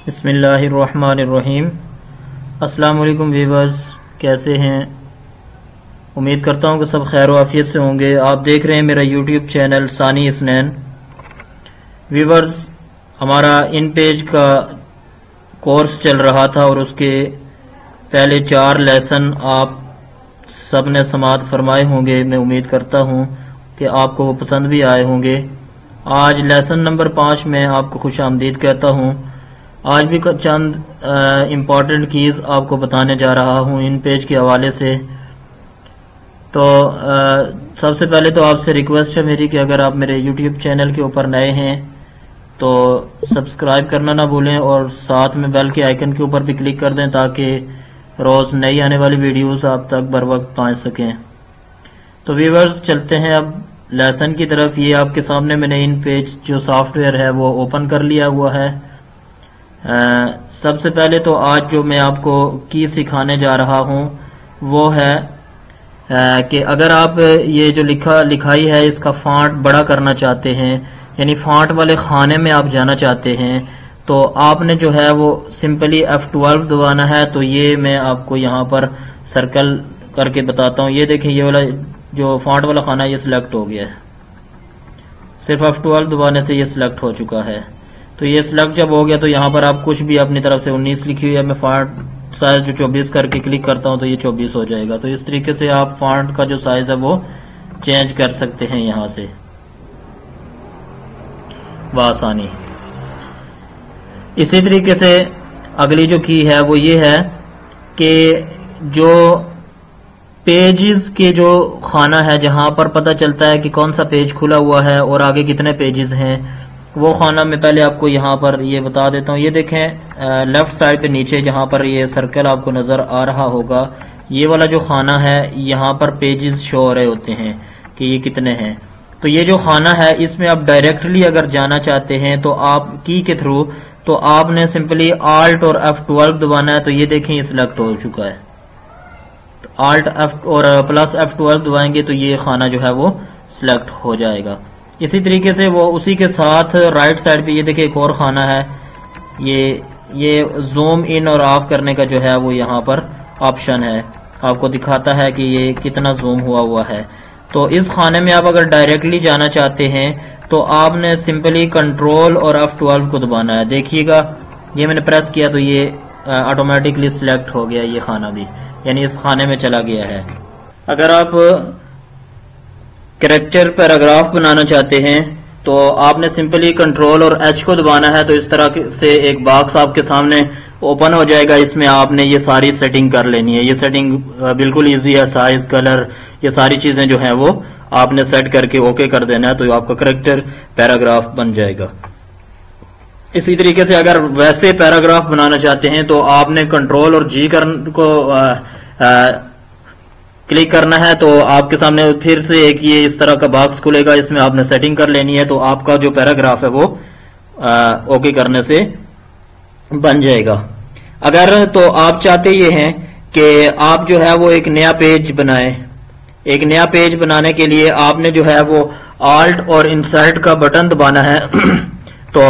بسم اللہ الرحمن الرحیم۔ السلام علیکم ویورز، کیسے ہیں؟ امید کرتا ہوں کہ سب خیر و عافیت سے ہوں گے۔ آپ دیکھ رہے ہیں میرا یوٹیوب چینل ثانی اسنین۔ ویورز، ہمارا ان پیج کا کورس چل رہا تھا اور اس کے پہلے 4 لیسن آپ سب نے سماعت فرمائے ہوں گے۔ میں امید کرتا ہوں کہ آپ کو وہ پسند بھی آئے ہوں گے۔ آج لیسن نمبر 5 میں آپ کو خوش آمدید کہتا ہوں۔ آج بھی چند امپورٹنٹ کیز آپ کو بتانے جا رہا ہوں ان پیج کے حوالے سے۔ تو سب سے پہلے تو آپ سے ریکویسٹ ہے میری کہ اگر آپ میرے یوٹیوب چینل کے اوپر نئے ہیں تو سبسکرائب کرنا نہ بھولیں اور ساتھ میں بیل کے آئیکن کے اوپر بھی کلک کر دیں تاکہ روز نئی آنے والی ویڈیوز آپ تک بر وقت پہنچ سکیں۔ تو ویورز، چلتے ہیں اب لیسن کی طرف۔ یہ آپ کے سامنے میں نے ان پیج جو سافٹ ویئر ہے وہ اوپن کر لیا ہوا ہے۔ سب سے پہلے تو آج جو میں آپ کو کی سکھانے جا رہا ہوں وہ ہے کہ اگر آپ یہ جو لکھائی ہے اس کا فونٹ بڑا کرنا چاہتے ہیں، یعنی فونٹ والے خانے میں آپ جانا چاہتے ہیں، تو آپ نے جو ہے وہ سمپلی F12 دبانا ہے۔ تو یہ میں آپ کو یہاں پر سرکل کر کے بتاتا ہوں۔ یہ دیکھیں، یہ والا جو فونٹ والا خانہ ہے یہ سلیکٹ ہو گیا ہے، صرف F12 دبانے سے یہ سلیکٹ ہو چکا ہے۔ تو یہ سلیکٹ جب ہو گیا تو یہاں پر آپ کچھ بھی اپنی طرف سے 19 لکھی ہوئی ہے، میں فونٹ سائز جو 24 کر کے کلک کرتا ہوں تو یہ 24 ہو جائے گا۔ تو اس طریقے سے آپ فونٹ کا جو سائز ہے وہ چینج کر سکتے ہیں یہاں سے بآسانی۔ اسی طریقے سے اگلی جو کی ہے وہ یہ ہے کہ جو پیجز کے جو خانہ ہے جہاں پر پتہ چلتا ہے کہ کون سا پیج کھلا ہوا ہے اور آگے کتنے پیجز ہیں، وہ خانہ میں پہلے آپ کو یہاں پر یہ بتا دیتا ہوں۔ یہ دیکھیں لیفٹ سائڈ پہ نیچے جہاں پر یہ سرکل آپ کو نظر آ رہا ہوگا، یہ والا جو خانہ ہے یہاں پر پیجز شو ہو رہے ہوتے ہیں کہ یہ کتنے ہیں۔ تو یہ جو خانہ ہے اس میں آپ ڈائریکٹلی اگر جانا چاہتے ہیں تو آپ کی کے تھرو تو آپ نے سمپلی Alt اور F12 دبانا ہے۔ تو یہ دیکھیں یہ سلیکٹ ہو چکا ہے، Alt اور پلس F12 دبائیں گے تو یہ خانہ جو ہے وہ سلیکٹ ہو جائے گا۔ اسی طریقے سے وہ اسی کے ساتھ رائٹ سائڈ پہ یہ دیکھیں ایک اور خانہ ہے، یہ زوم ان اور آف کرنے کا جو ہے وہ یہاں پر آپشن ہے، آپ کو دکھاتا ہے کہ یہ کتنا زوم ہوا ہے۔ تو اس خانے میں آپ اگر ڈائریکٹلی جانا چاہتے ہیں تو آپ نے سمپلی کنٹرول اور F12 کو دبانا ہے۔ دیکھیے گا یہ میں نے پریس کیا تو یہ آٹومیٹکلی سلیکٹ ہو گیا، یہ خانہ بھی یعنی اس خانے میں چلا گیا ہے۔ اگر آپ کریکٹر پیراگراف بنانا چاہتے ہیں تو آپ نے سمپلی کنٹرول اور H کو دبانا ہے۔ تو اس طرح سے ایک باکس آپ کے سامنے اوپن ہو جائے گا، اس میں آپ نے یہ ساری سیٹنگ کر لینی ہے۔ یہ سیٹنگ بالکل ایزی ہے، سائز، کلر، یہ ساری چیزیں جو ہیں وہ آپ نے سیٹ کر کے اوکے کر دینا ہے تو آپ کا کریکٹر پیراگراف بن جائے گا۔ اسی طریقے سے اگر ویسے پیراگراف بنانا چاہتے ہیں تو آپ نے کنٹرول اور G کو کلک کرنا ہے تو آپ کے سامنے پھر سے ایک یہ اس طرح کا باکس کھلے گا، اس میں آپ نے سیٹنگ کر لینی ہے تو آپ کا جو پیراگراف ہے وہ اوکے کرنے سے بن جائے گا۔ اگر تو آپ چاہتے یہ ہیں کہ آپ جو ہے وہ ایک نیا پیج بنائیں، ایک نیا پیج بنانے کے لیے آپ نے جو ہے وہ Alt اور انسرٹ کا بٹن دبانا ہے تو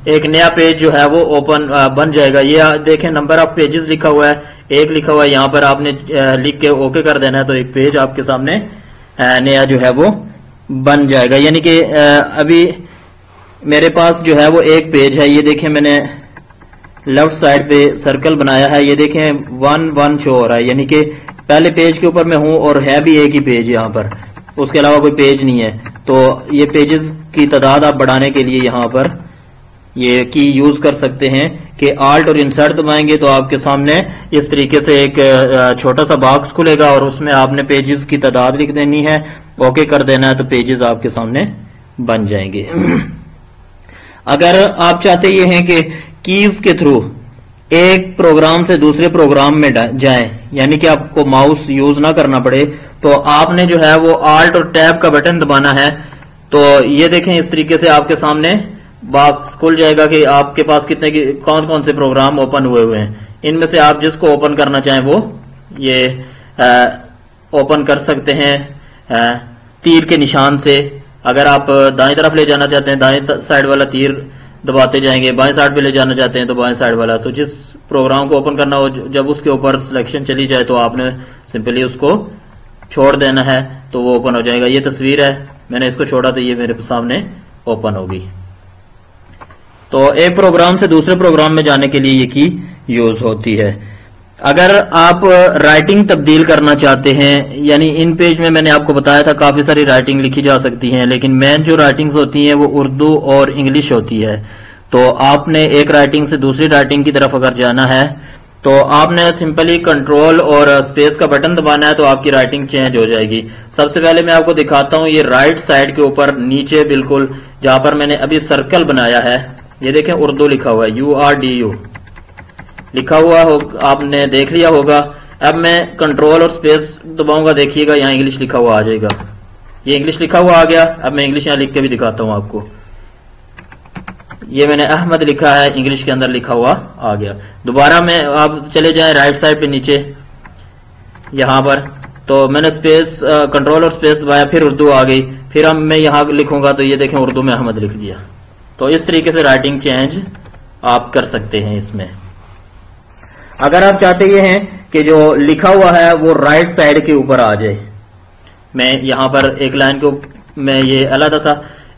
ایک نیا پیج جو ہے وہ اوپن بن جائے گا۔ یہ دیکھیں نمبر آف پیجز لکھا ہوا ہے، 1 لکھا ہوا ہے، یہاں پر آپ نے لکھ کے اوکے کر دینا ہے تو ایک پیج آپ کے سامنے نیا جو ہے وہ بن جائے گا۔ یعنی کہ ابھی میرے پاس جو ہے وہ ایک پیج ہے، یہ دیکھیں میں نے لیفٹ سائڈ پہ سرکل بنایا ہے، یہ دیکھیں 1 شو ہو رہا ہے، یعنی کہ پہلے پیج کے اوپر میں ہوں اور ہے بھی ایک ہی پیج یہاں پر، اس کے علاوہ کوئی پیج نہیں ہے۔ تو یہ پیجز کی تعداد آپ بڑھانے کے لیے یہاں پر یہ کی یوز کر سکتے ہیں کہ Alt اور انسرٹ دبائیں گے تو آپ کے سامنے اس طریقے سے ایک چھوٹا سا باکس کھلے گا اور اس میں آپ نے پیجز کی تعداد لکھ دینی ہے، اوکے کر دینا ہے تو پیجز آپ کے سامنے بن جائیں گے۔ اگر آپ چاہتے یہ ہیں کہ کیز کے تھرو ایک پروگرام سے دوسرے پروگرام میں جائیں، یعنی کہ آپ کو ماؤس یوز نہ کرنا پڑے، تو آپ نے جو ہے وہ Alt اور ٹیب کا بٹن دبانا ہے۔ تو یہ دیکھیں اس طریقے سے آپ کے سامنے باکس کھل جائے گا کہ آپ کے پاس کون سے پروگرام اوپن ہوئے ہیں، ان میں سے آپ جس کو اوپن کرنا چاہیں وہ یہ اوپن کر سکتے ہیں تیر کے نشان سے۔ اگر آپ دائیں طرف لے جانا چاہتے ہیں، دائیں سائڈ والا تیر دباتے جائیں گے. بائیں سائڈ پہ لے جانا چاہتے ہیں تو بائیں سائڈ والا. تو جس پروگرام کو اوپن کرنا ہو جب اس کے اوپر سلیکشن چلی جائے تو آپ نے سمپلی اس کو چھوڑ دینا ہے تو وہ اوپن ہو جائے گا. یہ تصویر ہے, میں نے اس کو چھوڑا تو یہ میرے سامنے اوپن ہوگی. تو ایک پروگرام سے دوسرے پروگرام میں جانے کے لیے یہ کی یوز ہوتی ہے. اگر آپ رائٹنگ تبدیل کرنا چاہتے ہیں, یعنی ان پیج میں نے آپ کو بتایا تھا کافی ساری رائٹنگ لکھی جا سکتی ہیں, لیکن مین جو رائٹنگز ہوتی ہیں وہ اردو اور انگلش ہوتی ہے. تو آپ نے ایک رائٹنگ سے دوسری رائٹنگ کی طرف اگر جانا ہے تو آپ نے سمپلی کنٹرول اور اسپیس کا بٹن دبانا ہے تو آپ کی رائٹنگ چینج ہو جائے گی. سب سے پہلے میں آپ کو دکھاتا ہوں, یہ رائٹ سائڈ کے اوپر نیچے بالکل جہاں پر میں نے ابھی سرکل بنایا ہے, یہ دیکھیں اردو لکھا ہوا ہے, URDU لکھا ہوا آپ نے دیکھ لیا ہوگا. اب میں کنٹرول اور اسپیس دباؤں گا, دیکھیے گا یہاں انگلش لکھا ہوا آ جائے گا. یہ انگلش لکھا ہوا آ گیا. اب میں انگلش یہاں لکھ کے بھی دکھاتا ہوں آپ کو. یہ میں نے احمد لکھا ہے, انگلش کے اندر لکھا ہوا آ گیا. دوبارہ میں آپ چلے جائیں رائٹ سائڈ پہ نیچے یہاں پر, تو میں نے اسپیس کنٹرول اور اسپیس دبایا, پھر اردو آ گئی. پھر اب میں یہاں لکھوں گا تو یہ دیکھیں اردو میں احمد لکھ دیا. تو اس طریقے سے رائٹنگ چینج آپ کر سکتے ہیں اس میں. اگر آپ چاہتے یہ ہیں کہ جو لکھا ہوا ہے وہ رائٹ سائڈ کے اوپر آ جائے, میں یہاں پر ایک لائن کو میں یہ علیحدہ سا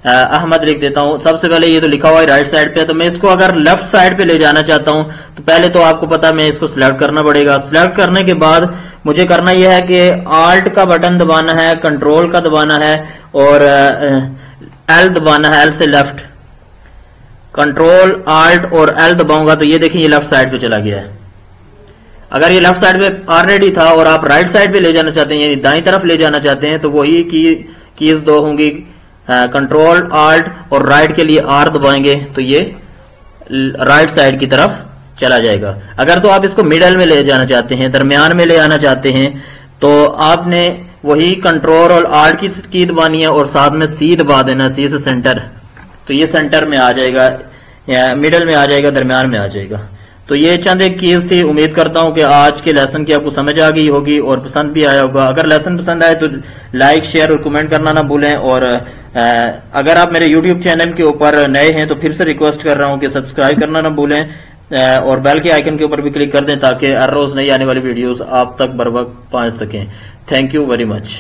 احمد لکھ دیتا ہوں. سب سے پہلے یہ تو لکھا ہوا ہے رائٹ سائڈ پہ, تو میں اس کو اگر لیفٹ سائڈ پہ لے جانا چاہتا ہوں تو پہلے تو آپ کو پتا میں اس کو سلیکٹ کرنا پڑے گا. سلیکٹ کرنے کے بعد مجھے کرنا یہ ہے کہ آلٹ کا بٹن دبانا ہے, کنٹرول کا دبانا ہے اور ایل دبانا ہے, ایل سے لیفٹ. کنٹرول آلٹ اور ایل دباؤں گا تو یہ دیکھیں یہ لیفٹ سائڈ پہ چلا گیا ہے. اگر یہ لیفٹ سائڈ پہ آلریڈی تھا اور آپ رائٹ سائڈ پہ لے جانا چاہتے ہیں, یعنی دائیں طرف لے جانا چاہتے ہیں, تو وہی کیز دو ہوں گی, کنٹرول آلٹ اور رائٹ کے لیے آر دبائیں گے تو یہ رائٹ سائڈ کی طرف چلا جائے گا. اگر تو آپ اس کو مڈل میں لے جانا چاہتے ہیں, درمیان میں لے آنا چاہتے ہیں, تو آپ نے وہی کنٹرول اور آلٹ کی دبانی ہے اور ساتھ میں سی دبا دینا, سی سے سینٹر, تو یہ سینٹر میں آ جائے گا, مڈل میں آ جائے گا, درمیان میں آ جائے گا. تو یہ چند ایک کیز تھی. امید کرتا ہوں کہ آج کے لیسن کی آپ کو سمجھ آ گئی ہوگی اور پسند بھی آیا ہوگا. اگر لیسن پسند آئے تو لائک, شیئر اور کمنٹ کرنا نہ بھولیں. اور اگر آپ میرے یوٹیوب چینل کے اوپر نئے ہیں تو پھر سے ریکویسٹ کر رہا ہوں کہ سبسکرائب کرنا نہ بھولیں اور بیل کے آئیکن کے اوپر بھی کلک کر دیں تاکہ ہر روز نئی آنے والی ویڈیوز آپ تک بر وقت پہنچ سکیں. Thank you very much.